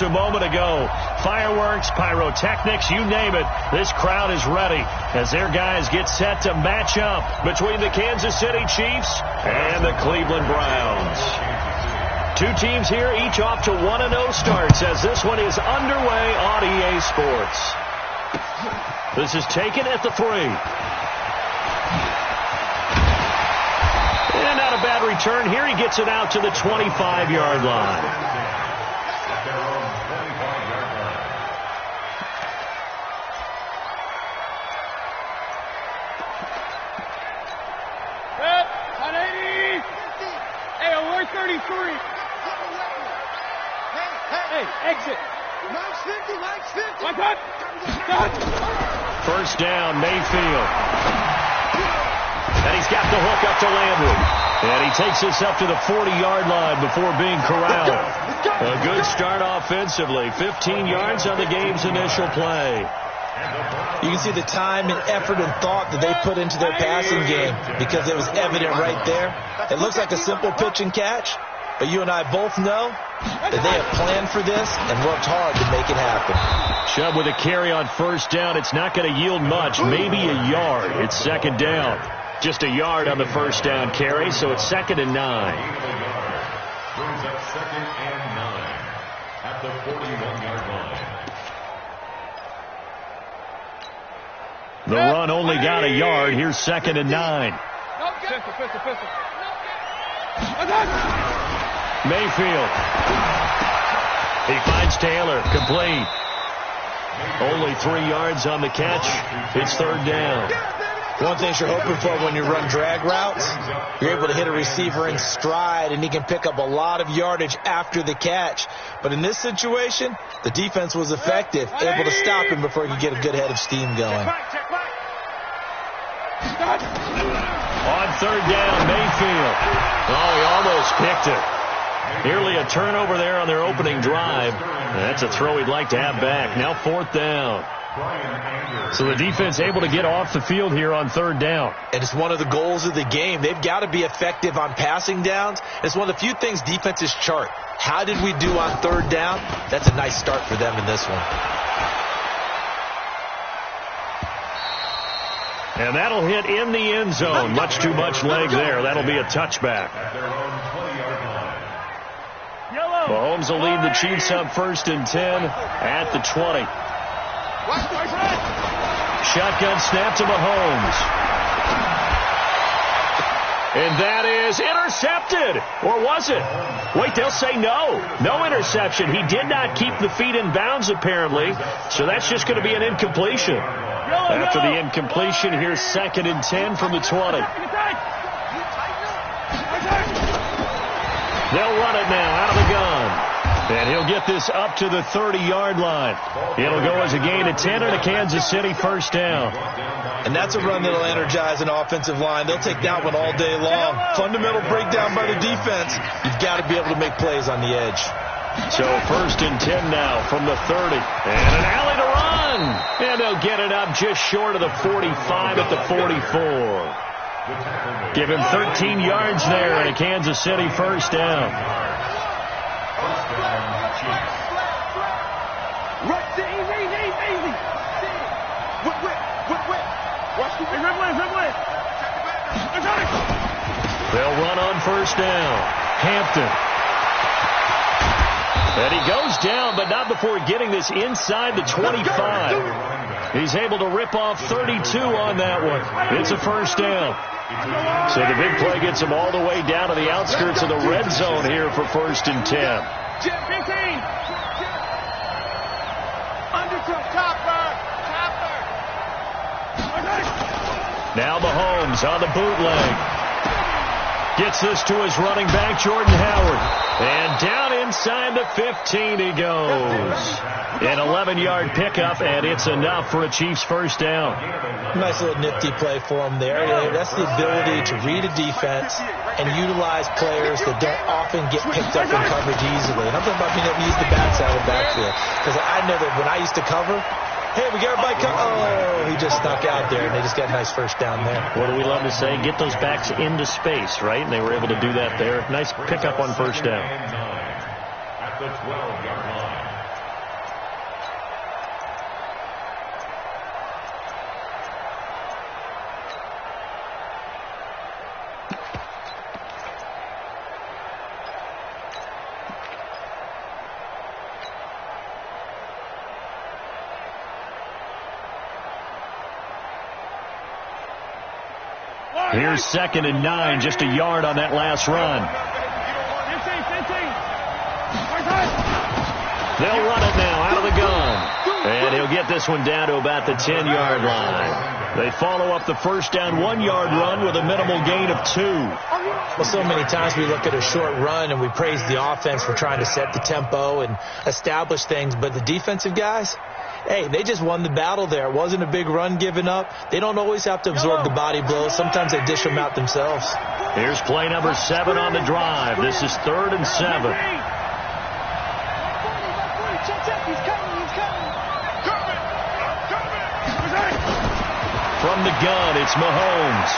A moment ago, fireworks, pyrotechnics, you name it, this crowd is ready as their guys get set to match up between the Kansas City Chiefs and the Cleveland Browns. Two teams here, each off to 1-0 starts as this one is underway on EA Sports. This is taken at the 3. And not a bad return here. He gets it out to the 25-yard line. Exit. First down, Mayfield. And he's got the hook up to Landry. And he takes this up to the 40-yard line before being corralled. A good start offensively. 15 yards on the game's initial play. You can see the time and effort and thought that they put into their passing game because it was evident right there. It looks like a simple pitch and catch, but you and I both know that they have planned for this and worked hard to make it happen. Chubb with a carry on first down. It's not going to yield much, maybe a yard. It's second down. Just a yard on the first down carry, so it's 2nd and 9. Brings up 2nd and 9 at the 41-yard line. The run only got a yard. Here's 2nd and 9. Mayfield. He finds Taylor. Complete. Only 3 yards on the catch. It's 3rd down. One thing you're hoping for when you run drag routes, you're able to hit a receiver in stride, and he can pick up a lot of yardage after the catch. But in this situation, the defense was effective, able to stop him before he could get a good head of steam going. On 3rd down, Mayfield. Oh, he almost picked it. Nearly a turnover there on their opening drive. That's a throw he'd like to have back. Now 4th down. So the defense able to get off the field here on 3rd down. And it's one of the goals of the game. They've got to be effective on passing downs. It's one of the few things defenses chart. How did we do on 3rd down? That's a nice start for them in this one. And that'll hit in the end zone. Much too much leg there. That'll be a touchback. Mahomes will lead the Chiefs up 1st and 10 at the 20. Shotgun snap to Mahomes. And that is intercepted. Or was it? Wait, they'll say no. No interception. He did not keep the feet in bounds, apparently. So that's just going to be an incompletion. After the incompletion, here's 2nd and 10 from the 20. They'll run it now out of the gun. And he'll get this up to the 30-yard line. It'll go as a gain of 10 and a Kansas City first down. And that's a run that'll energize an offensive line. They'll take that one all day long. Fundamental breakdown by the defense. You've got to be able to make plays on the edge. So 1st and 10 now from the 30. And an alley to run. And they'll get it up just short of the 45 at the 44. Give him 13 yards there and a Kansas City first down. They'll run on first down. Hampton. And he goes down, but not before getting this inside the 25. He's able to rip off 32 on that one. It's a first down. So the big play gets him all the way down to the outskirts of the red zone here for 1st and 10. Now Mahomes on the bootleg. Gets this to his running back, Jordan Howard. And down inside the 15 he goes. An 11-yard pickup, and it's enough for a Chiefs first down. Nice little nifty play for him there. That's the ability to read a defense and utilize players that don't often get picked up in coverage easily. And I'm talking about being able to use the backside of the backfield. Because I know that when I used to cover, hey, we got everybody come. Oh, he just snuck out there, and they just got a nice first down there. What do we love to say? Get those backs into space, right? And they were able to do that there. Nice pickup on first down. At the 12-yard line. Here's 2nd and 9, just a yard on that last run. They'll run it now out of the gun. And he'll get this one down to about the 10-yard line. They follow up the first down 1-yard run with a minimal gain of 2. Well, so many times we look at a short run and we praise the offense for trying to set the tempo and establish things. But the defensive guys, hey, they just won the battle there. It wasn't a big run given up. They don't always have to absorb the body blows. Sometimes they dish them out themselves. Here's play number 7 on the drive. This is 3rd and 7. From the gun, it's Mahomes.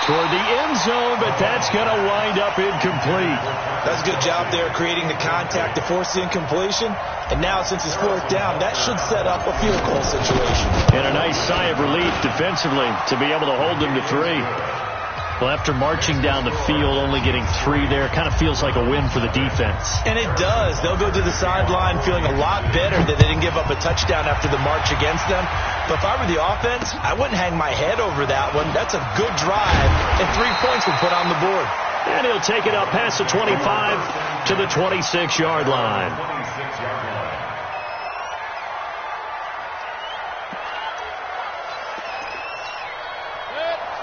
Toward the end zone, but that's going to wind up incomplete. That's a good job there creating the contact to force the incompletion. And now, since it's 4th down, that should set up a field goal situation. And a nice sigh of relief defensively to be able to hold them to 3. Well, after marching down the field, only getting 3 there, kind of feels like a win for the defense. And it does. They'll go to the sideline feeling a lot better that they didn't give up a touchdown after the march against them. But if I were the offense, I wouldn't hang my head over that one. That's a good drive, and 3 points would put on the board. And he'll take it up past the 25 to the 26-yard line.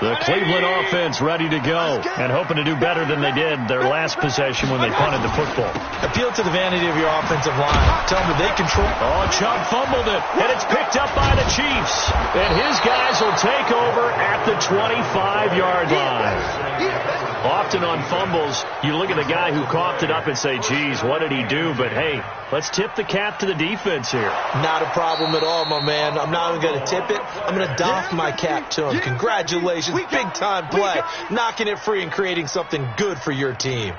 The Cleveland offense ready to go and hoping to do better than they did their last possession when they punted the football. Appeal to the vanity of your offensive line. Tell them that they control. Oh, Chubb fumbled it, and it's picked up by the Chiefs. And his guys will take over at the 25-yard line. Often on fumbles, you look at the guy who coughed it up and say, geez, what did he do? But, hey, let's tip the cap to the defense here. Not a problem at all, my man. I'm not even going to tip it. I'm going to doff my cap to him. Congratulations. Big-time play. Knocking it free and creating something good for your team.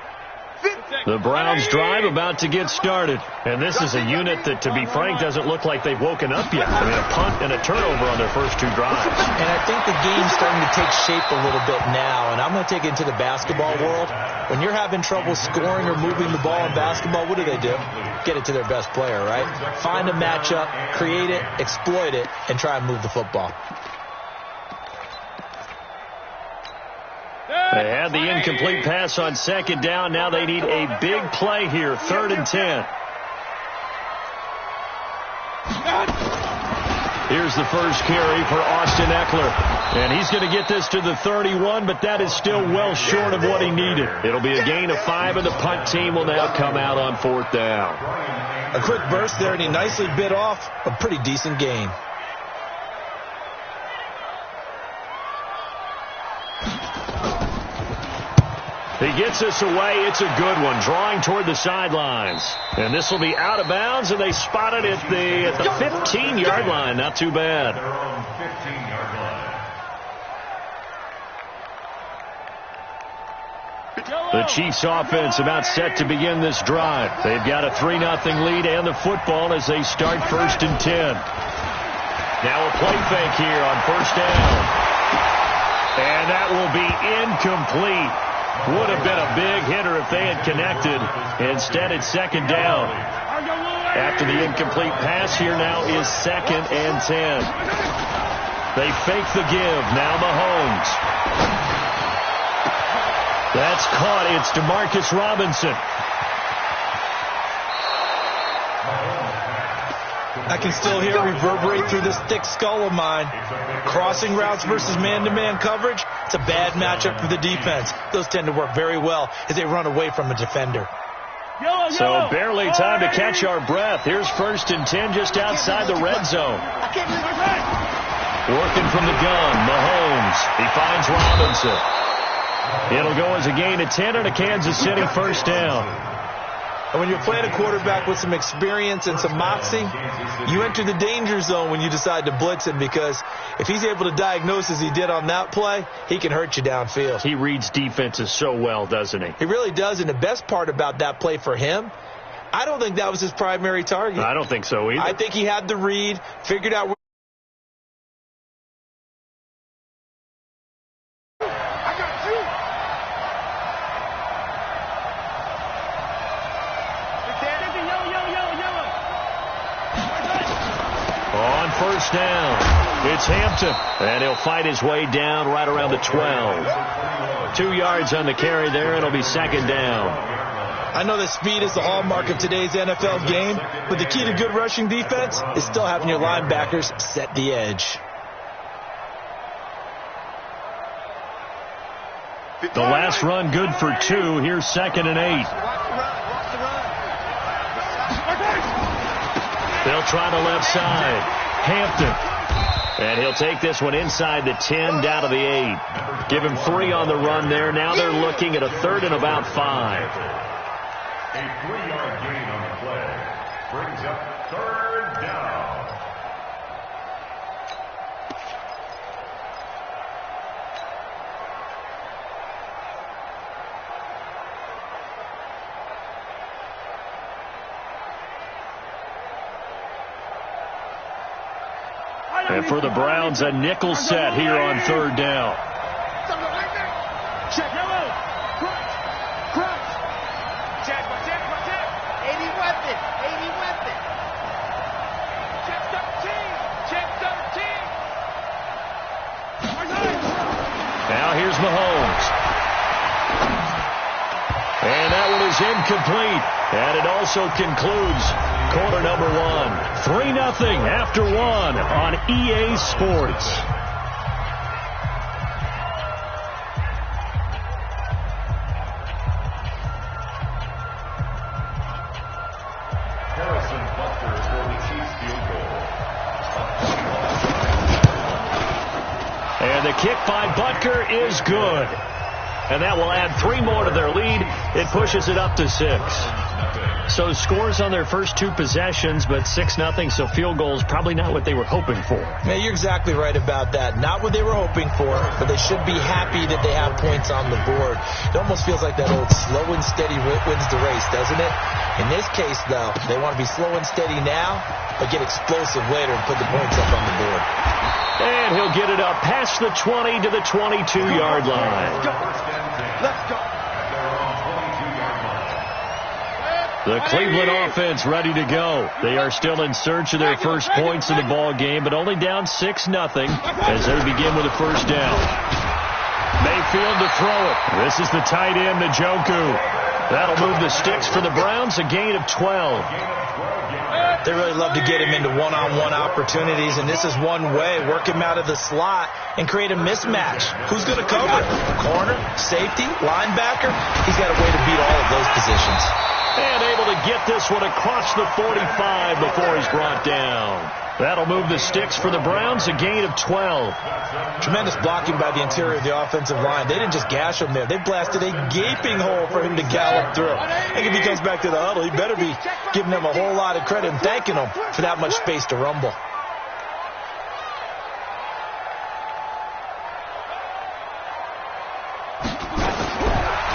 The Browns drive about to get started. And this is a unit that, to be frank, doesn't look like they've woken up yet. I mean, a punt and a turnover on their first 2 drives. And I think the game's starting to take shape a little bit now. And I'm going to take it into the basketball world. When you're having trouble scoring or moving the ball in basketball, what do? Get it to their best player, right? Find a matchup, create it, exploit it, and try and move the football. They had the incomplete pass on 2nd down. Now they need a big play here, 3rd and 10. Here's the first carry for Austin Eckler. And he's going to get this to the 31, but that is still well short of what he needed. It'll be a gain of 5, and the punt team will now come out on 4th down. A quick burst there, and he nicely bit off a pretty decent gain. He gets this away. It's a good one, drawing toward the sidelines. And this will be out of bounds, and they spot it at the 15-yard line. Not too bad. The Chiefs offense about set to begin this drive. They've got a 3-0 lead and the football as they start 1st and 10. Now a play fake here on 1st down. And that will be incomplete. Would have been a big hitter if they had connected. Instead, it's 2nd down. After the incomplete pass, here now is 2nd and 10. They fake the give. Now Mahomes. That's caught. It's Demarcus Robinson. I can still hear it reverberate through this thick skull of mine. Crossing routes versus man-to-man coverage, it's a bad matchup for the defense. Those tend to work very well as they run away from a defender. So barely time to catch our breath. Here's 1st and 10 just outside the red zone. Working from the gun, Mahomes. He finds Robinson. It'll go as a gain of 10 and a Kansas City 1st down. And when you're playing a quarterback with some experience and some moxie, you enter the danger zone when you decide to blitz him, because if he's able to diagnose as he did on that play, he can hurt you downfield. He reads defenses so well, doesn't he? He really does, and the best part about that play for him, I don't think that was his primary target. I don't think so either. I think he had the read, figured out where on 1st down. It's Hampton, and he'll fight his way down right around the 12. 2 yards on the carry there, and it'll be second down. I know that speed is the hallmark of today's NFL game, but the key to good rushing defense is still having your linebackers set the edge. The last run good for 2. Here's 2nd and 8. They'll try the left side. Hampton. And he'll take this one inside the 10, down to the 8. Give him 3 on the run there. Now they're looking at a 3rd and about 5. A 3-yard gain on the play brings up 3rd down. And for the Browns, a nickel set here on 3rd down. Check. Check. 80 weapon. Check 13. Now here's Mahomes. And that one is incomplete. And it also concludes quarter number 1. 3-0 after 1 on EA Sports. Harrison Butker for the Chiefs field goal. And the kick by Butker is good. And that will add 3 more to their lead. It pushes it up to 6. So scores on their first 2 possessions, but 6-0, so field goals probably not what they were hoping for. Yeah, you're exactly right about that. Not what they were hoping for, but they should be happy that they have points on the board. It almost feels like that old slow and steady wins the race, doesn't it? In this case, though, they want to be slow and steady now, but get explosive later and put the points up on the board. And he'll get it up past the 20 to the 22-yard line. Let's go. The Cleveland offense ready to go. They are still in search of their first points in the ball game, but only down 6-0 as they begin with a first down. Mayfield to throw it. This is the tight end, Njoku. That'll move the sticks for the Browns, a gain of 12. They really love to get him into one-on-one opportunities, and this is one way. Work him out of the slot and create a mismatch. Who's going to cover? Corner, safety, linebacker? He's got a way to beat all of those positions. And able to get this one across the 45 before he's brought down. That'll move the sticks for the Browns, a gain of 12. Tremendous blocking by the interior of the offensive line. They didn't just gash him there. They blasted a gaping hole for him to gallop through. I think if he comes back to the huddle, he better be giving them a whole lot of credit and thanking them for that much space to rumble.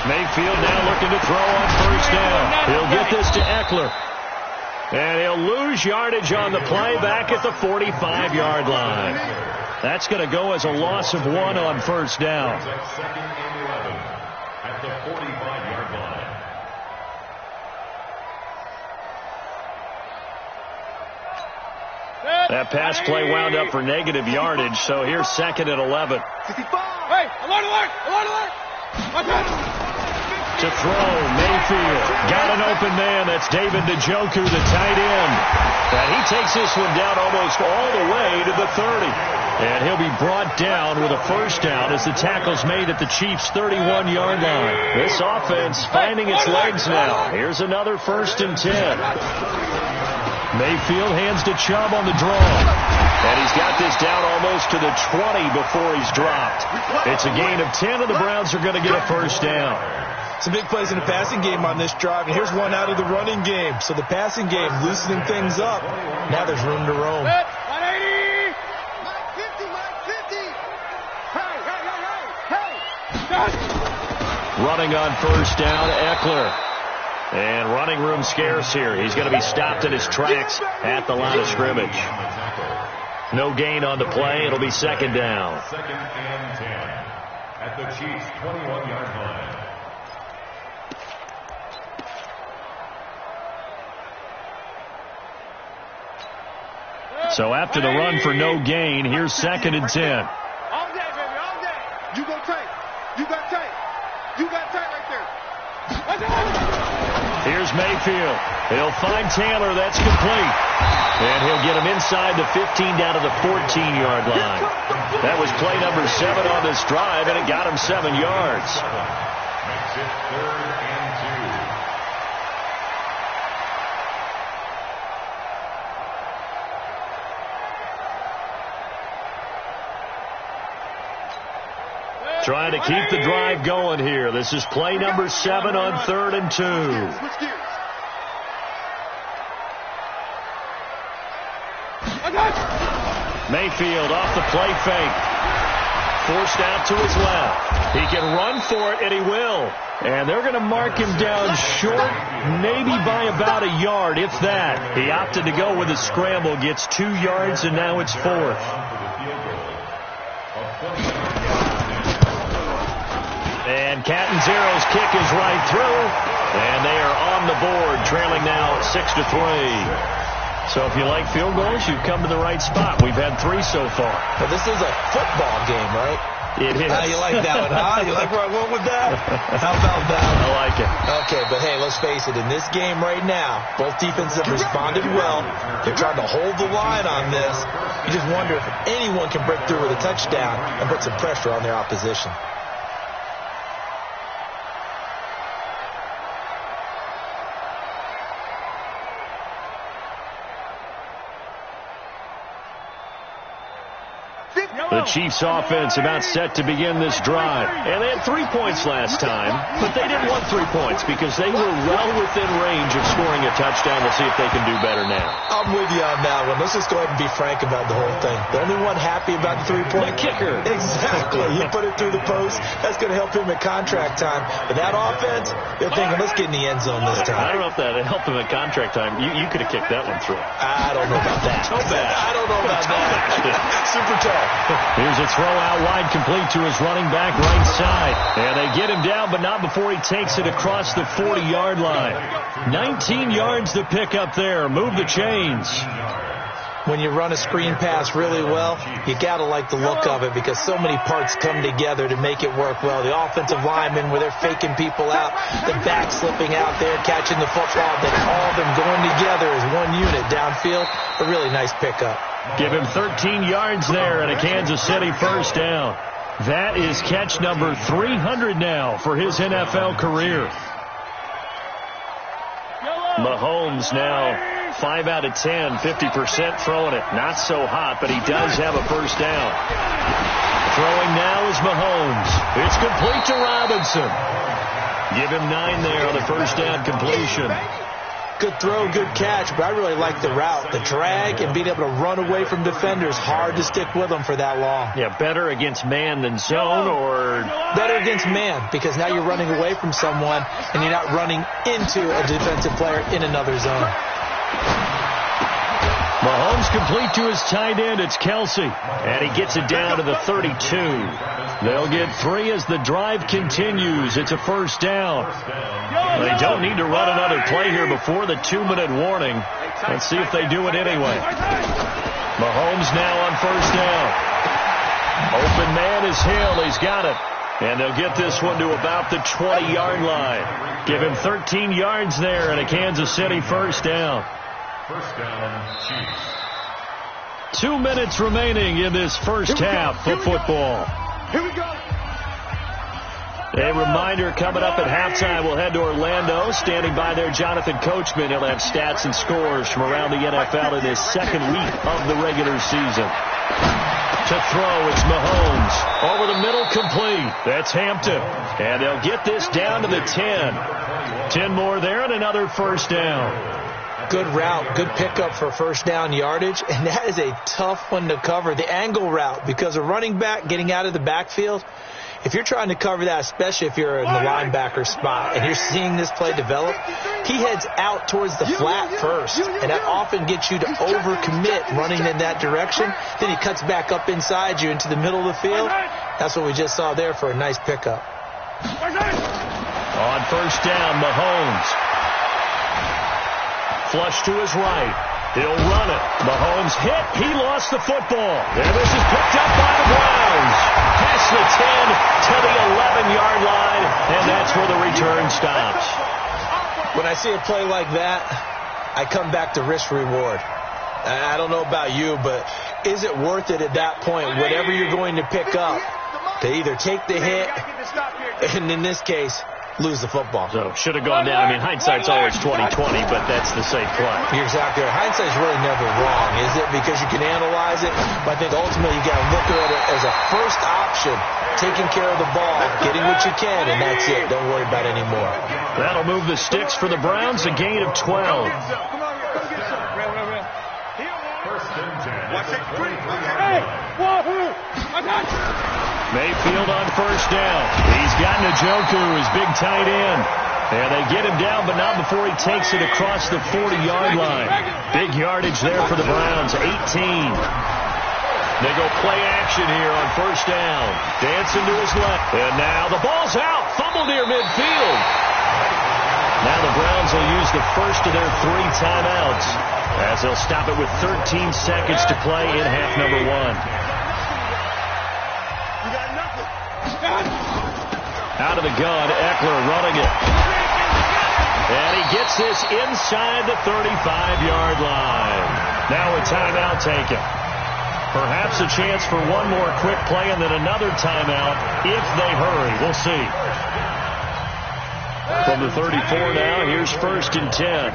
Mayfield now looking to throw on first down. He'll get this to Eckler. And he'll lose yardage on the play back at the 45-yard line. That's going to go as a loss of 1 on first down. Second and 11 at the 45-yard line. That pass play wound up for negative yardage, so here's 2nd and 11. 65. Hey, alert! To throw, Mayfield. Got an open man. That's David Njoku, the tight end. And he takes this one down almost all the way to the 30. And he'll be brought down with a first down as the tackle's made at the Chiefs' 31-yard line. This offense finding its legs now. Here's another 1st and 10. Mayfield hands to Chubb on the draw. And he's got this down almost to the 20 before he's dropped. It's a gain of 10, and the Browns are going to get a first down. Some big plays in the passing game on this drive, and here's one out of the running game. So the passing game loosening things up. Now there's room to roam. 180. Hey. Running on first down, Eckler. And running room scarce here. He's going to be stopped in his tracks at the line of scrimmage. No gain on the play. It'll be 2nd down. 2nd and 10 at the Chiefs' 21-yard line. So after the run for no gain, here's 2nd and 10. All day, baby, all day. You go tight. You got tight. You got tight right there. Here's Mayfield. He'll find Taylor. That's complete. And he'll get him inside the 15 down to the 14-yard line. That was play number 7 on this drive, and it got him 7 yards. Makes it 3rd and 2. Trying to keep the drive going here. This is play number 7 on 3rd and 2. Switch gears. Mayfield off the play fake. Forced out to his left. He can run for it, and he will. And they're going to mark him down short, maybe by about a yard, if that. He opted to go with a scramble, gets 2 yards, and now it's 4th. And Catanzero's kick is right through, and they are on the board, trailing now 6-3. So if you like field goals, you've come to the right spot. We've had 3 so far. Well, this is a football game, right? It is. How you like that one, huh? You like where I went with that? How about that? I like it. Okay, but hey, let's face it. In this game right now, both defenses have responded well. They're trying to hold the line on this. You just wonder if anyone can break through with a touchdown and put some pressure on their opposition. The Chiefs offense about set to begin this drive. And they had 3 points last time, but they didn't want 3 points because they were well within range of scoring a touchdown. We'll see if they can do better now. I'm with you on that one. Let's just go ahead and be frank about the whole thing. The only one happy about the 3-point kicker. Exactly. You put it through the post. That's going to help him at contract time. But that offense, they're thinking, let's get in the end zone this time. I don't know if that helped him at contract time. You could have kicked that one through. I don't know about that. So bad. I don't know about that. Super tough. Here's a throw out wide, complete to his running back right side. And they get him down, but not before he takes it across the 40-yard line. 19 yards to pick up there. Move the chains. When you run a screen pass really well, you got to like the look of it because so many parts come together to make it work well. The offensive linemen, where they're faking people out, the back slipping out there, catching the football, then all of them going together as one unit downfield. A really nice pickup. Give him 13 yards there and a Kansas City first down. That is catch number 300 now for his NFL career. Mahomes now 5 out of 10, 50% throwing it. Not so hot, but he does have a first down. Throwing now is Mahomes. It's complete to Robinson. Give him 9 there on the first down completion. Good throw, good catch, but I really like the route. The drag and being able to run away from defenders, hard to stick with them for that long. Yeah, better against man than zone, or? Better against man, because now you're running away from someone and you're not running into a defensive player in another zone. Mahomes complete to his tight end. It's Kelsey. And he gets it down to the 32. They'll get 3 as the drive continues. It's a first down. They don't need to run another play here before the 2-minute warning. Let's see if they do it anyway. Mahomes now on first down. Open man is Hill. He's got it. And they'll get this one to about the 20-yard line. Give him 13 yards there and a Kansas City first down. First down, Chiefs. 2 minutes remaining in this first half of football. Here we go. A reminder, coming up at halftime, we'll head to Orlando. Standing by there, Jonathan Coachman. He'll have stats and scores from around the NFL in his second week of the regular season. To throw, it's Mahomes. Over the middle, complete. That's Hampton. And they'll get this down to the 10. 10 more there and another first down. Good route, good pickup for first down yardage, and that is a tough one to cover, the angle route, because a running back getting out of the backfield, if you're trying to cover that, especially if you're in the linebacker spot and you're seeing this play develop, he heads out towards the flat first, and that often gets you to overcommit running in that direction. Then he cuts back up inside you into the middle of the field. That's what we just saw there for a nice pickup. On first down, Mahomes. Flush to his right. He'll run it. Mahomes hit. He lost the football. And this is picked up by the Browns. Past the 10 to the 11-yard line, and that's where the return stops. When I see a play like that, I come back to risk-reward. I don't know about you, but is it worth it at that point, whatever you're going to pick up, to either take the hit, and in this case, lose the football? So, should have gone down. I mean, hindsight's always 20/20, but that's the safe play. You're exactly right. Hindsight's really never wrong, is it? Because you can analyze it, but I think ultimately you got to look at it as a first option, taking care of the ball, getting what you can, and that's it. Don't worry about it anymore. That'll move the sticks for the Browns, a gain of 12. Mayfield on first down. He's got Njoku, his big tight end. And they get him down, but not before he takes it across the 40-yard line. Big yardage there for the Browns, 18. They go play action here on first down. Dancing to his left. And now the ball's out. Fumble near midfield. Now the Browns will use the first of their 3 timeouts as they'll stop it with 13 seconds to play in half number 1. Out of the gun, Eckler running it. And he gets this inside the 35-yard line. Now a timeout taken. Perhaps a chance for one more quick play and then another timeout if they hurry. We'll see. From the 34 now, here's 1st and 10.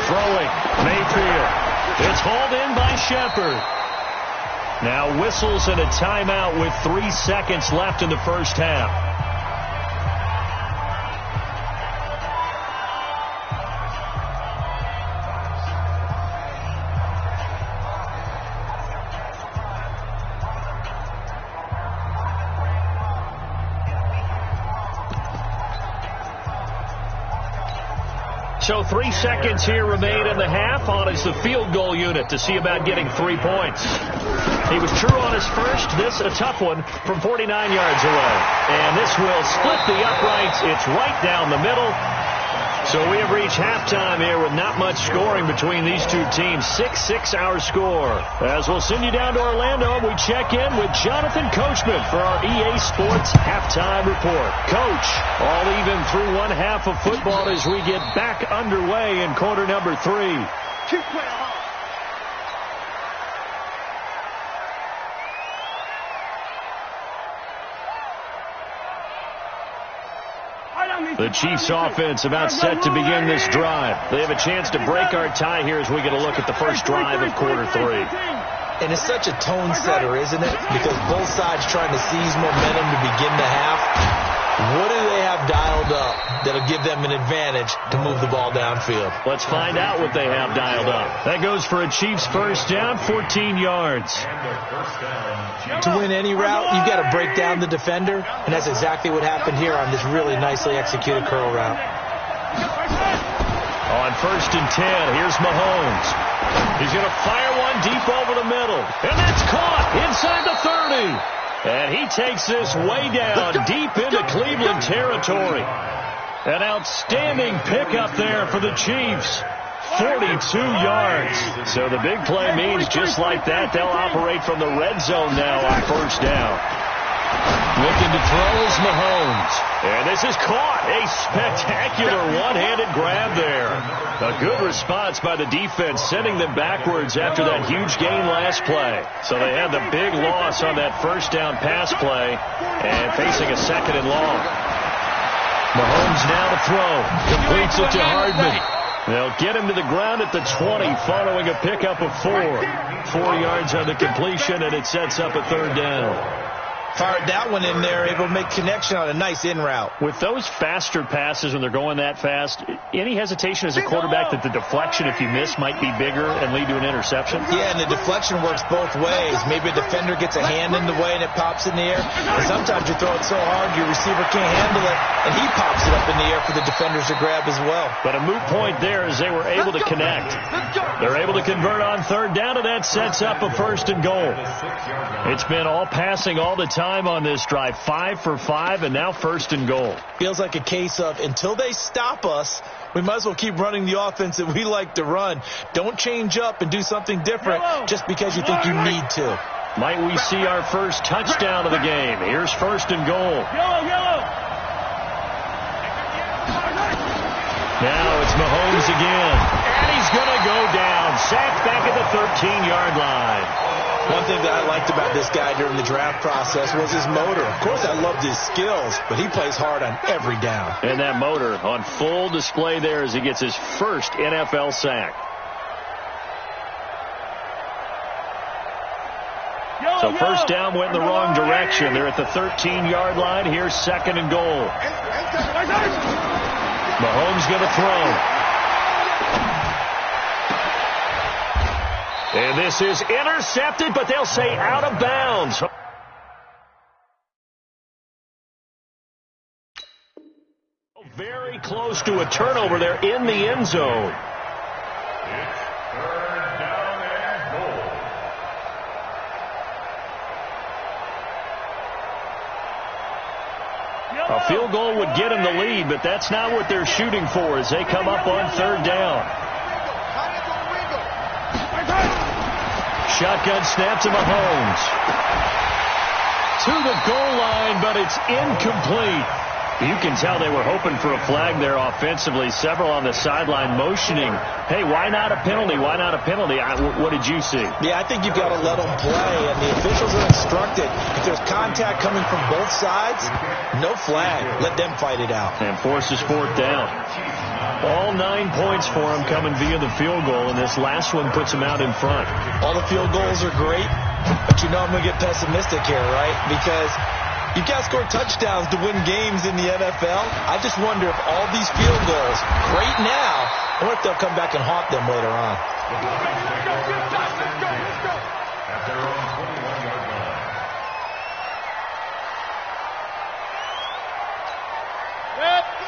Throwing, Mayfield. It's hauled in by Shepard. Now whistles and a timeout with 3 seconds left in the first half. So 3 seconds here remain in the half. On is the field goal unit to see about getting 3 points. He was true on his first. This a tough one from 49 yards away. And this will split the uprights. It's right down the middle. So we have reached halftime here with not much scoring between these two teams. 6-6 our score. As we'll send you down to Orlando, we check in with Jonathan Coachman for our EA Sports Halftime Report. Coach, all even through one half of football as we get back underway in quarter number 3. Keep playing hard. The Chiefs offense about set to begin this drive. They have a chance to break our tie here as we get a look at the first drive of quarter 3. And it's such a tone setter, isn't it? Because both sides trying to seize momentum to begin the half. What do they have dialed up that'll give them an advantage to move the ball downfield? Let's find out what they have dialed up. That goes for a Chiefs first down, 14 yards. To win any route, you've got to break down the defender, and that's exactly what happened here on this really nicely executed curl route. On first and 10, here's Mahomes. He's going to fire one deep over the middle, and that's caught inside the 30. And he takes this way down deep into Cleveland territory. An outstanding pickup there for the Chiefs. 42 yards. So the big play means just like that, they'll operate from the red zone now on first down. Looking to throw is Mahomes. And this is caught. A spectacular one-handed grab there. A good response by the defense, sending them backwards after that huge gain last play. So they had the big loss on that first down pass play and facing a second and long. Mahomes now to throw. Completes it to Hardman. They'll get him to the ground at the 20 following a pickup of 4. 4 yards on the completion, and it sets up a third down. Fired that one in there, able to make connection on a nice in route. With those faster passes when they're going that fast, any hesitation as a quarterback that the deflection, if you miss, might be bigger and lead to an interception? Yeah, and the deflection works both ways. Maybe a defender gets a hand in the way and it pops in the air. And sometimes you throw it so hard your receiver can't handle it, and he pops it up in the air for the defenders to grab as well. But a moot point there as they were able to connect. They're able to convert on third down, and that sets up a first and goal. It's been all passing all the time time on this drive. 5 for 5, and now 1st and goal. Feels like a case of until they stop us, we might as well keep running the offense that we like to run. Don't change up and do something different just because you think you need to. Might we see our first touchdown of the game? Here's 1st and goal. Now it's Mahomes again. And he's going to go down. Sacked back at the 13-yard line. One thing that I liked about this guy during the draft process was his motor. Of course, I loved his skills, but he plays hard on every down. And that motor on full display there as he gets his first NFL sack. So first down went in the wrong direction. They're at the 13-yard line. Here's 2nd and goal. Mahomes going to throw. And this is intercepted, but they'll say out of bounds. Very close to a turnover there in the end zone. It's 3rd down and goal. A field goal would get them the lead, but that's not what they're shooting for as they come up on 3rd down. Shotgun snap to Mahomes. To the goal line, but it's incomplete. You can tell they were hoping for a flag there offensively. Several on the sideline motioning, hey, why not a penalty? Why not a penalty? What did you see? Yeah, I think you've got to let them play, and the officials are instructed. If there's contact coming from both sides, no flag. Let them fight it out. And forces 4th down. All 9 points for him coming via the field goal, and this last one puts him out in front. All the field goals are great, but you know I'm going to get pessimistic here, right? Because you've got to score touchdowns to win games in the NFL. I just wonder if all these field goals, great now, or if they'll come back and haunt them later on. At their own 21-yard line.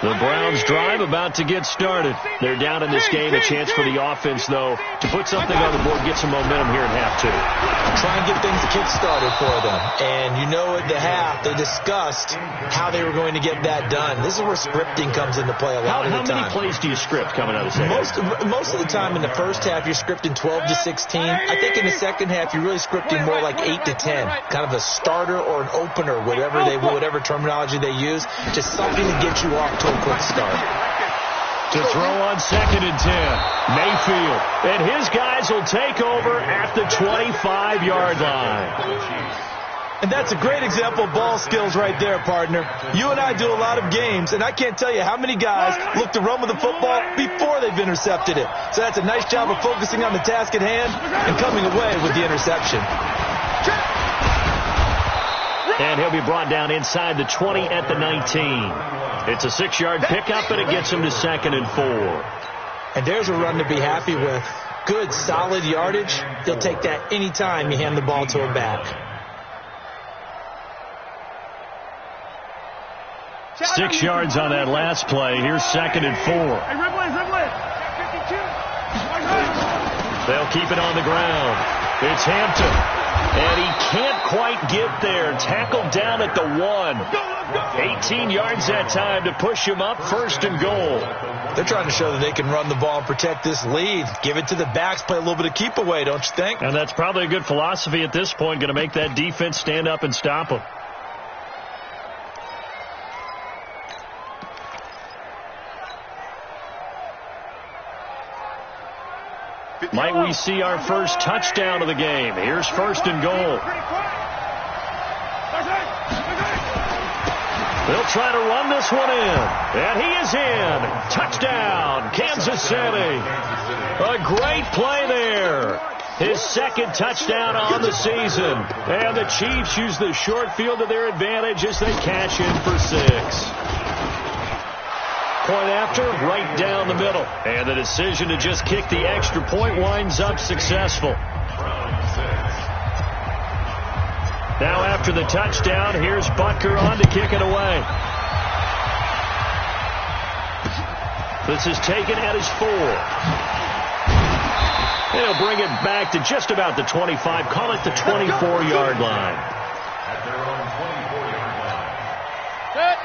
The Browns drive about to get started. They're down in this game. A chance for the offense, though, to put something on the board, get some momentum here in half 2. Try and get things kick-started for them. And you know at the half, they discussed how they were going to get that done. This is where scripting comes into play a lot of the time. How many plays do you script coming out of the second? Most of the time in the first half, you're scripting 12 to 16. I think in the second half, you're really scripting more like 8 to 10. Kind of a starter or an opener, whatever terminology they use. Just something to get you off to a quick start. To throw on 2nd and 10. Mayfield. And his guys will take over at the 25-yard line. And that's a great example of ball skills right there, partner. You and I do a lot of games, and I can't tell you how many guys look to run with the football before they've intercepted it. So that's a nice job of focusing on the task at hand and coming away with the interception. And he'll be brought down inside the 20 at the 19. It's a 6-yard pickup, and it gets him to 2nd and 4. And there's a run to be happy with. Good, solid yardage. They'll take that any time you hand the ball to a back. 6 yards on that last play. Here's 2nd and 4. They'll keep it on the ground. It's Hampton. And he can't quite get there. Tackled down at the 1. 18 yards that time to push him up 1st and goal. They're trying to show that they can run the ball and protect this lead. Give it to the backs, play a little bit of keep away, don't you think? And that's probably a good philosophy at this point. Going to make that defense stand up and stop them. Might we see our first touchdown of the game? Here's 1st and goal. They'll try to run this one in. And he is in. Touchdown, Kansas City. A great play there. His 2nd touchdown on the season. And the Chiefs use the short field to their advantage as they cash in for 6. Point after, right down the middle. And the decision to just kick the extra point winds up successful. Now after the touchdown, here's Butker on to kick it away. This is taken at his 4. He'll bring it back to just about the 25. Call it the 24-yard line. at their own 24-yard line.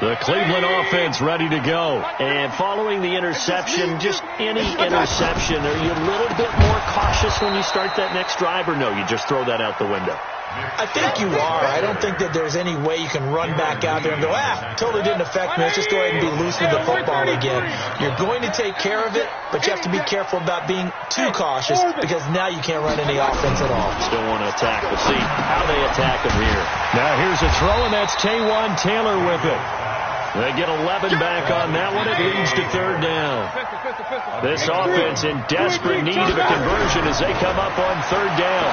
The Cleveland offense ready to go. And following the interception, just any interception, are you a little bit more cautious when you start that next drive, or no, you just throw that out the window? I think you are. I don't think that there's any way you can run back out there and go, totally didn't affect me. Let's just go ahead and be loose with the football again. You're going to take care of it, but you have to be careful about being too cautious because now you can't run any offense at all. Still want to attack. We'll see how they attack them here. Now here's a throw, and that's Taywan Taylor with it. They get 11 back on that one. It leads to third down. This offense in desperate need of a conversion as they come up on third down.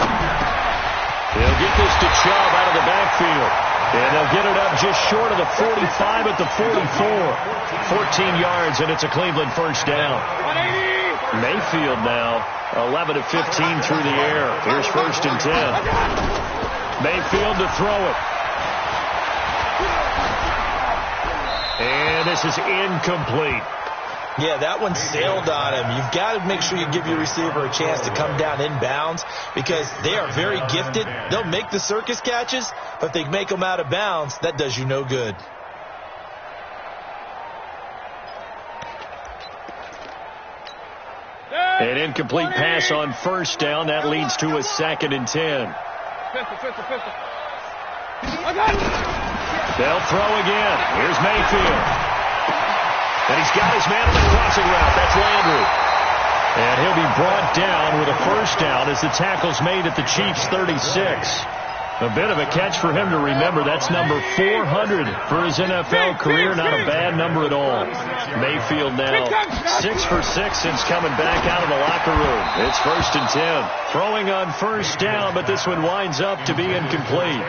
They'll get this to Chubb out of the backfield. And they'll get it up just short of the 45 at the 44. 14 yards, and it's a Cleveland first down. Mayfield now, 11 of 15 through the air. Here's first and 10. Mayfield to throw it. And this is incomplete. Yeah, that one sailed on him. You've got to make sure you give your receiver a chance to come down inbounds because they are very gifted. They'll make the circus catches, but if they make them out of bounds, that does you no good. An incomplete pass on first down. That leads to a second and 10. They'll throw again. Here's Mayfield. And he's got his man on the crossing route. That's Landry. And he'll be brought down with a first down as the tackle's made at the Chiefs' 36. A bit of a catch for him to remember. That's number 400 for his NFL career. Not a bad number at all. Mayfield now 6 for 6 since coming back out of the locker room. It's first and 10. Throwing on first down, but this one winds up to be incomplete.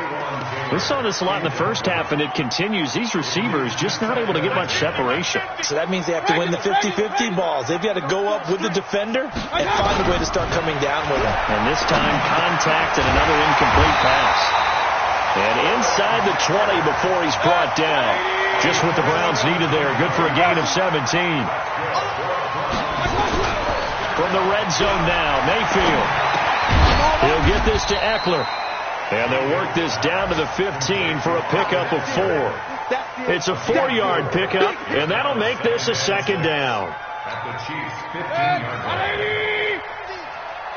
We saw this a lot in the first half, and it continues. These receivers just not able to get much separation. So that means they have to win the 50-50 balls. They've got to go up with the defender and find a way to start coming down with him. And this time, contact and another incomplete pass. And inside the 20 before he's brought down. Just what the Browns needed there. Good for a gain of 17. From the red zone now, Mayfield. He'll get this to Eckler. And they'll work this down to the 15 for a pickup of 4. It's a 4-yard pickup, and that'll make this a second down. At the Chiefs' 15-yard line.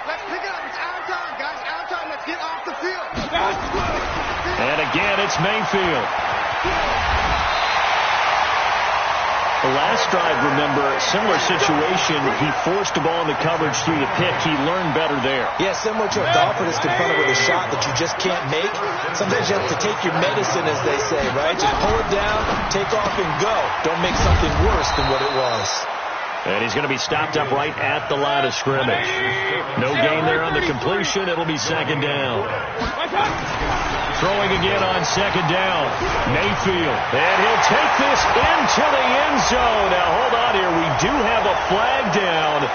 Let's pick it up. It's our time, guys. Our time. Let's get off the field. And again, it's Mayfield. The last drive, remember, similar situation. He forced the ball into coverage through the pick. He learned better there. Yeah, similar to a golfer that's confronted with a shot that you just can't make. Sometimes you have to take your medicine, as they say, right? Just pull it down, take off, and go. Don't make something worse than what it was. And he's going to be stopped up right at the line of scrimmage. No gain there on the completion. It'll be second down. Throwing again on second down. Mayfield. And he'll take this into the end zone. Now, hold on here. We do have a flag down.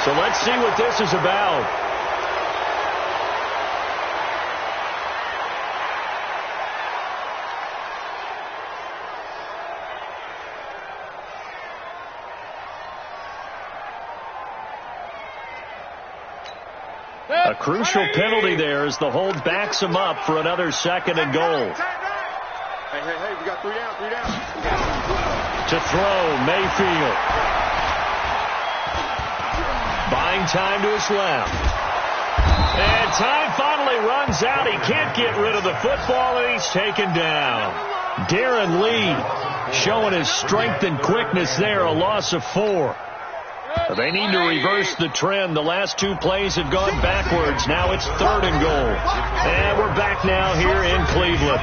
So let's see what this is about. A crucial penalty there as the hold backs him up for another second and goal. Hey, we got 3 down, 3 down. To throw, Mayfield. Buying time to his left. And time finally runs out. He can't get rid of the football, and he's taken down. Darren Lee showing his strength and quickness there, a loss of 4. They need to reverse the trend. The last 2 plays have gone backwards. Now it's third and goal. And we're back now here in Cleveland.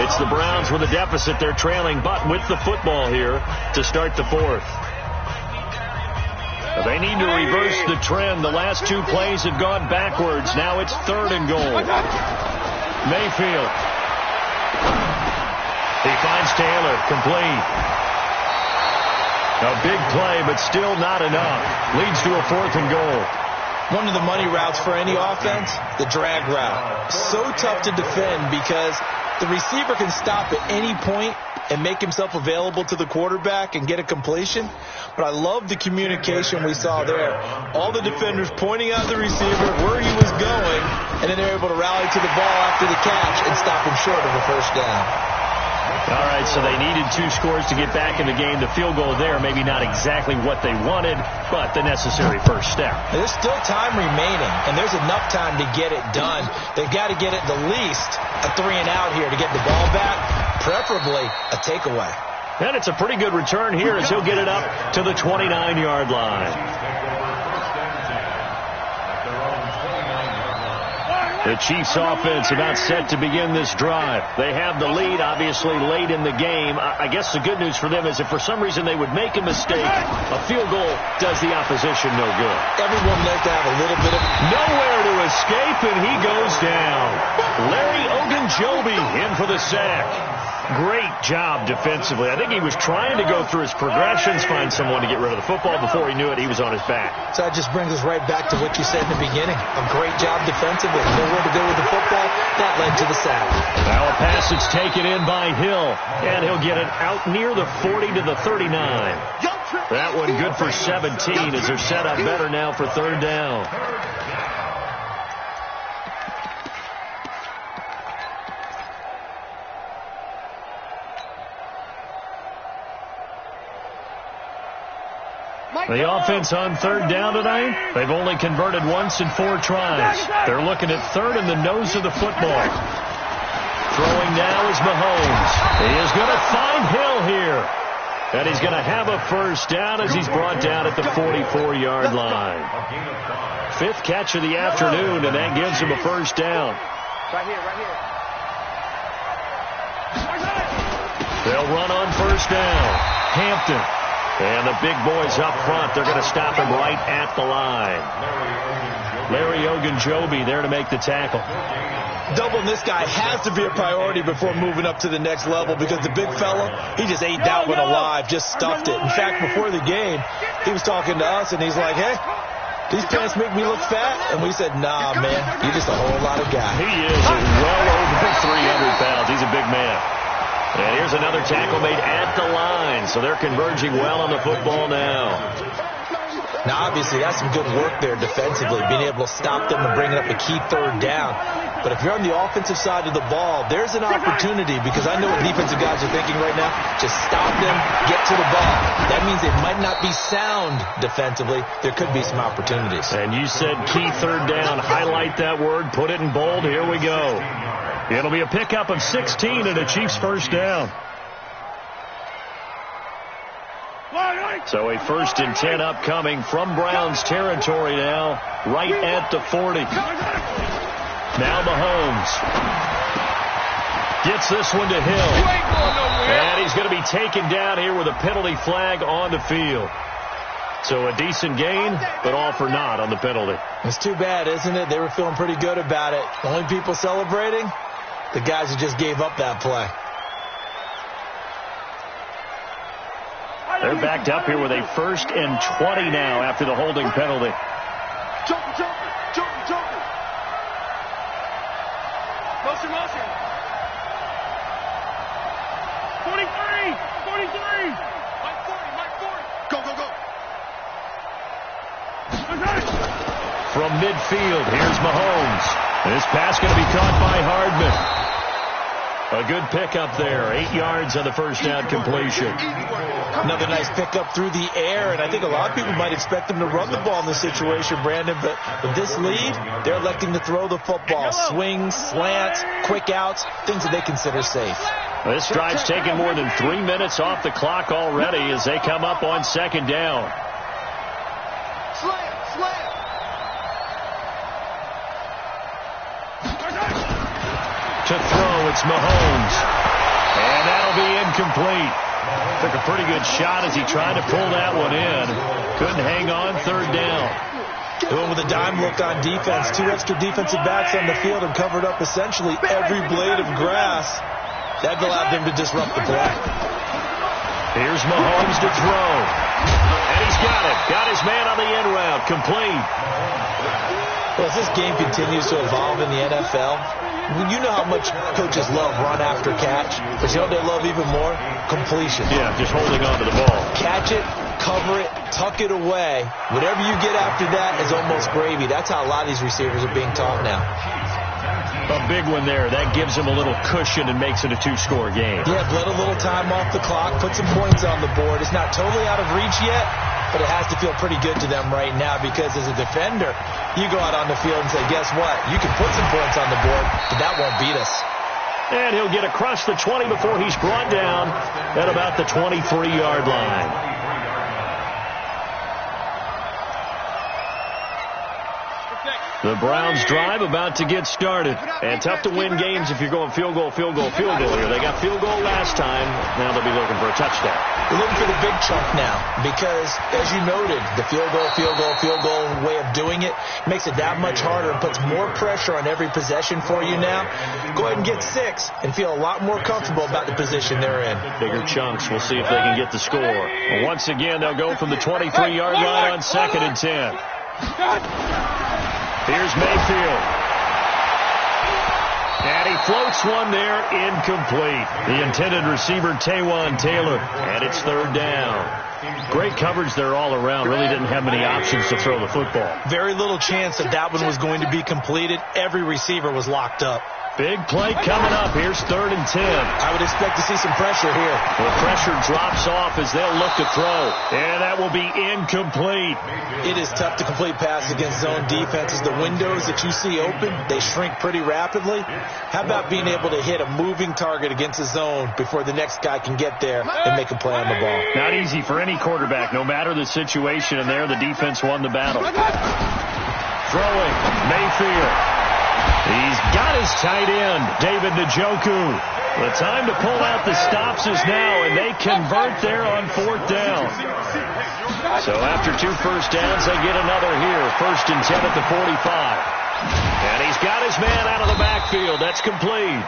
It's the Browns with a deficit. They're trailing, but with the football here to start the 4th. They need to reverse the trend. The last 2 plays have gone backwards. Now it's third and goal. Mayfield. He finds Taylor, complete. A big play, but still not enough. Leads to a 4th and goal. One of the money routes for any offense, the drag route. So tough to defend because the receiver can stop at any point and make himself available to the quarterback and get a completion. But I love the communication we saw there. All the defenders pointing out the receiver where he was going, and then they're able to rally to the ball after the catch and stop him short of a first down. All right, so they needed 2 scores to get back in the game. The field goal there, maybe not exactly what they wanted, but the necessary first step. There's still time remaining, and there's enough time to get it done. They've got to get it the least a 3-and-out here to get the ball back, preferably a takeaway. And it's a pretty good return here as he'll get it up to the 29-yard line. The Chiefs offense about set to begin this drive. They have the lead, obviously, late in the game. I guess the good news for them is if for some reason they would make a mistake, a field goal does the opposition no good. Everyone likes to have a little bit of... Nowhere to escape, and he goes down. Larry Ogunjobi in for the sack. Great job defensively. I think he was trying to go through his progressions, find someone to get rid of the football. Before he knew it, he was on his back. So that just brings us right back to what you said in the beginning. A great job defensively. Nowhere to go with the football. That led to the sack. Now a pass that's taken in by Hill, and he'll get it out near the 40 to the 39. That one good for 17 as they're set up better now for third down. The offense on third down tonight, they've only converted once in 4 tries. They're looking at third in the nose of the football. Throwing now is Mahomes. He is going to find Hill here. And he's going to have a first down as he's brought down at the 44-yard line. 5th catch of the afternoon, and that gives him a first down. Right here, right here. They'll run on first down. Hampton. And the big boys up front, they're going to stop him right at the line. Larry Ogunjobi there to make the tackle. Doubling this guy has to be a priority before moving up to the next level because the big fella, he just ate that one alive, just stuffed it. In fact, before the game, he was talking to us, and he's like, hey, these pants make me look fat? And we said, nah, man, you're just a whole lot of guy. He is well over 300 pounds. He's a big man. And here's another tackle made at the line. So they're converging well on the football now. Now, obviously, that's some good work there defensively, being able to stop them and bringing up a key third down. But if you're on the offensive side of the ball, there's an opportunity because I know what defensive guys are thinking right now. Just stop them, get to the ball. That means it might not be sound defensively. There could be some opportunities. And you said key third down. Highlight that word. Put it in bold. Here we go. It'll be a pickup of 16 and a Chiefs first down. So a 1st and 10 upcoming from Browns territory now, right at the 40. Now Mahomes gets this one to Hill. And he's going to be taken down here with a penalty flag on the field. So a decent gain, but all for naught on the penalty. It's too bad, isn't it? They were feeling pretty good about it. The only people celebrating, the guys who just gave up that play. They're backed up here with a 1st and 20 now after the holding penalty. Joker. Motion. 43. Mike 40. Go. From midfield, here's Mahomes. This pass going to be caught by Hardman. A good pickup there. 8 yards on the first down completion. Another nice pickup through the air, and I think a lot of people might expect them to run the ball in this situation, Brandon, but with this lead, they're electing to throw the football. Swings, slants, quick outs, things that they consider safe. This drive's taken more than 3 minutes off the clock already as they come up on second down. Slam. To throw, it's Mahomes. And that'll be incomplete. Took a pretty good shot as he tried to pull that one in. Couldn't hang on third down. Going with a dime look on defense. 2 extra defensive backs on the field and covered up essentially every blade of grass. That allowed them to disrupt the play. Here's Mahomes to throw. And he's got it. Got his man on the in route. Complete. Well, as this game continues to evolve in the NFL, you know how much coaches love run after catch, but you know what they love even more? Completion. Yeah, just holding on to the ball. Catch it, cover it, tuck it away. Whatever you get after that is almost gravy. That's how a lot of these receivers are being taught now. A big one there. That gives them a little cushion and makes it a 2-score game. Yeah, let a little time off the clock, put some points on the board. It's not totally out of reach yet, but it has to feel pretty good to them right now because as a defender, you go out on the field and say, guess what? You can put some points on the board, but that won't beat us. And he'll get across the 20 before he's brought down at about the 23-yard line. The Browns drive about to get started. And tough to win games if you're going field goal here. They got field goal last time. Now they'll be looking for a touchdown. We're looking for the big chunk now because, as you noted, the field goal way of doing it makes it that much harder and puts more pressure on every possession for you now. Go ahead and get 6 and feel a lot more comfortable about the position they're in. Bigger chunks. We'll see if they can get the score. Well, once again, they'll go from the 23-yard line on 2nd and 10. Here's Mayfield. And he floats one there, incomplete. The intended receiver, Taywan Taylor. And it's 3rd down. Great coverage there all around. Really didn't have many options to throw the football. Very little chance that one was going to be completed. Every receiver was locked up. Big play coming up. Here's 3rd and 10. I would expect to see some pressure here. The pressure drops off as they'll look to throw. And that will be incomplete. It is tough to complete passes against zone defenses. The windows that you see open, they shrink pretty rapidly. How about being able to hit a moving target against a zone before the next guy can get there and make a play on the ball? Not easy for any quarterback, no matter the situation. And there, the defense won the battle. Throwing, Mayfield. He's got his tight end, David Njoku. The time to pull out the stops is now, and they convert there on 4th down. So after 2 first downs, they get another here. 1st and 10 at the 45. And he's got his man out of the backfield. That's complete.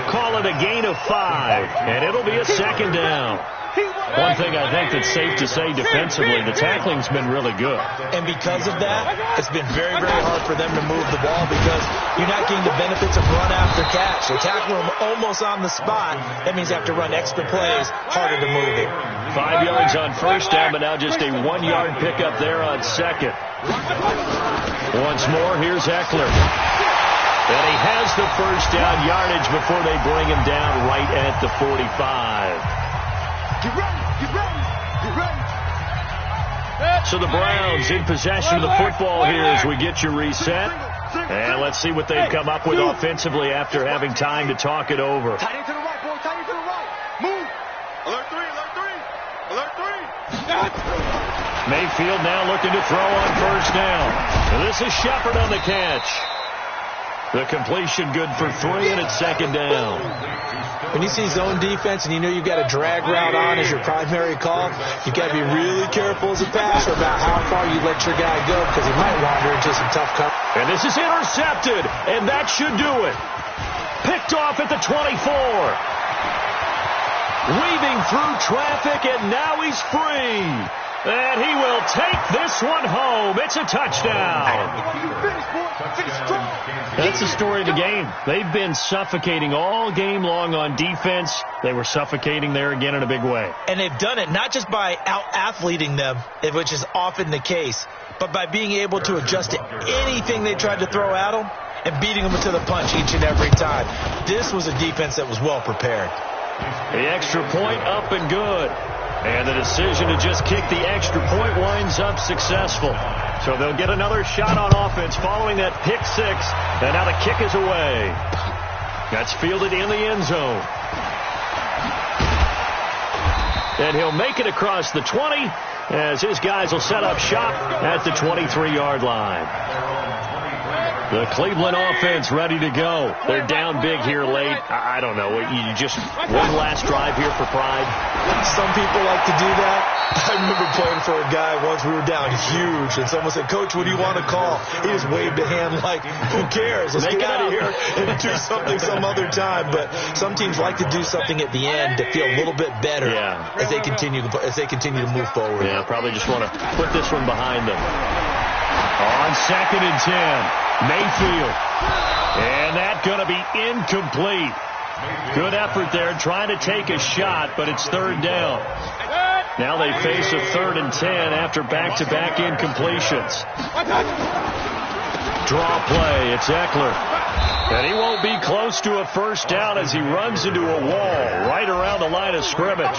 Call it a gain of 5, and it'll be a 2nd down. One thing I think that's safe to say defensively, the tackling's been really good. And because of that, it's been very, very hard for them to move the ball because you're not getting the benefits of run after catch. They tackle them almost on the spot. That means they have to run extra plays, harder to move it. 5 yards on 1st down, but now just a 1-yard pickup there on 2nd. Once more, here's Eckler. And he has the 1st down yardage before they bring him down right at the 45. Get ready. So the Browns in possession of the football here as we get you reset. And let's see what they've come up with offensively after having time to talk it over. Tight end to the right, boy. Tight end to the right. Move. Alert 3. Mayfield now looking to throw on 1st down. And this is Shepard on the catch. The completion good for 3, and it's 2nd down. When you see zone defense and you know you've got a drag route on as your primary call, you've got to be really careful as a passer about how far you let your guy go because he might wander into some tough cover. And this is intercepted, and that should do it. Picked off at the 24. Weaving through traffic, and now he's free. And he will take this one home. It's a touchdown. That's the story of the game. They've been suffocating all game long on defense. They were suffocating there again in a big way. And they've done it not just by out-athleting them, which is often the case, but by being able to adjust to anything they tried to throw at them and beating them to the punch each and every time. This was a defense that was well prepared. The extra point up and good. And the decision to just kick the extra point winds up successful. So they'll get another shot on offense following that pick 6. And now the kick is away. That's fielded in the end zone. And he'll make it across the 20 as his guys will set up shop at the 23-yard line. The Cleveland offense ready to go. They're down big here late. I don't know. You just one last drive here for pride. Some people like to do that. I remember playing for a guy once. We were down huge, and someone said, "Coach, what do you want to call?" He just waved a hand like, "Who cares? Let's get out of here and do something some other time." But some teams like to do something at the end to feel a little bit better as they continue to move forward. Yeah, probably just want to put this one behind them. On 2nd and 10, Mayfield. And that's going to be incomplete. Good effort there trying to take a shot, but it's 3rd down. Now they face a 3rd and 10 after back-to-back incompletions. Draw play. It's Eckler. And he won't be close to a first down as he runs into a wall right around the line of scrimmage.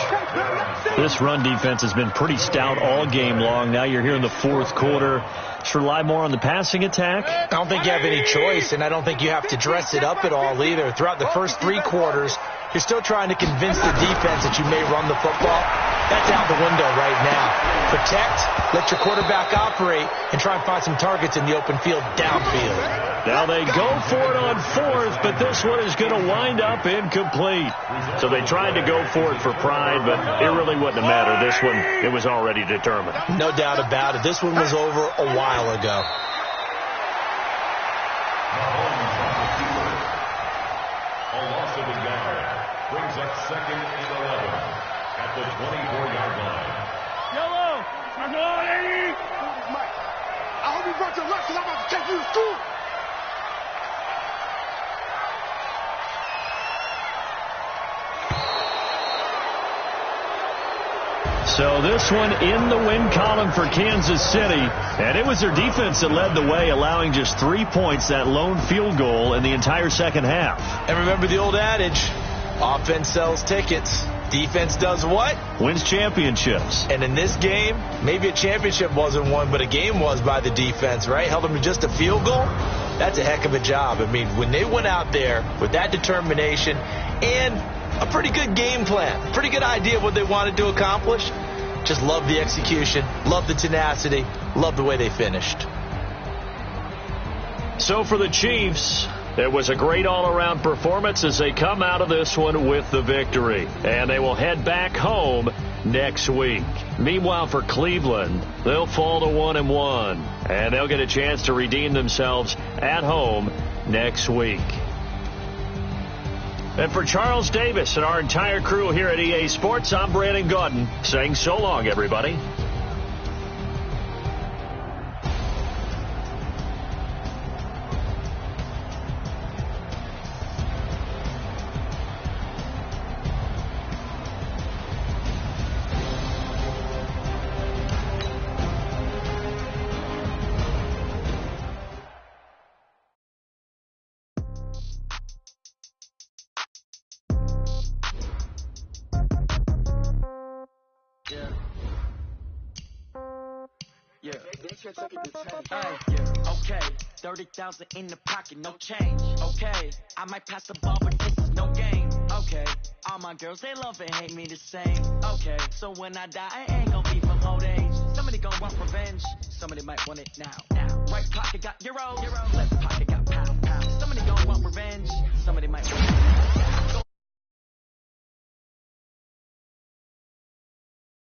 This run defense has been pretty stout all game long. Now you're here in the 4th quarter. Should rely more on the passing attack? I don't think you have any choice, and I don't think you have to dress it up at all either. Throughout the first 3 quarters, you're still trying to convince the defense that you may run the football. That's out the window right now. Protect, let your quarterback operate, and try and find some targets in the open field downfield. Now they go for it on 4th, but this one is going to wind up incomplete. So they tried to go for it for pride, but it really wouldn't have mattered. This one, it was already determined. No doubt about it. This one was over a while ago. A loss of a yard brings up 2nd and 11 at the 24-yard line. Yellow! I hope you brought your lunch because I'm about to take you to school. So this one in the win column for Kansas City. And it was their defense that led the way, allowing just 3 points, that lone field goal in the entire second half. And remember the old adage, offense sells tickets. Defense does what? Wins championships. And in this game, maybe a championship wasn't won, but a game was by the defense, right? Held them to just a field goal. That's a heck of a job. I mean, when they went out there with that determination and a pretty good game plan, pretty good idea of what they wanted to accomplish, just love the execution, love the tenacity, love the way they finished. So for the Chiefs, it was a great all-around performance as they come out of this one with the victory. And they will head back home next week. Meanwhile, for Cleveland, they'll fall to 1-1. And they'll get a chance to redeem themselves at home next week. And for Charles Davis and our entire crew here at EA Sports, I'm Brandon Gaudin saying so long, everybody. Okay, 30,000 in the pocket, no change. Okay, I might pass the ball, but this is no game. Okay, all my girls, they love and hate me the same. Okay, so when I die, I ain't gonna be from old age. Somebody gonna want revenge, somebody might want it now. Right pocket got euros, left pocket got pound. Somebody gonna want revenge, somebody might want it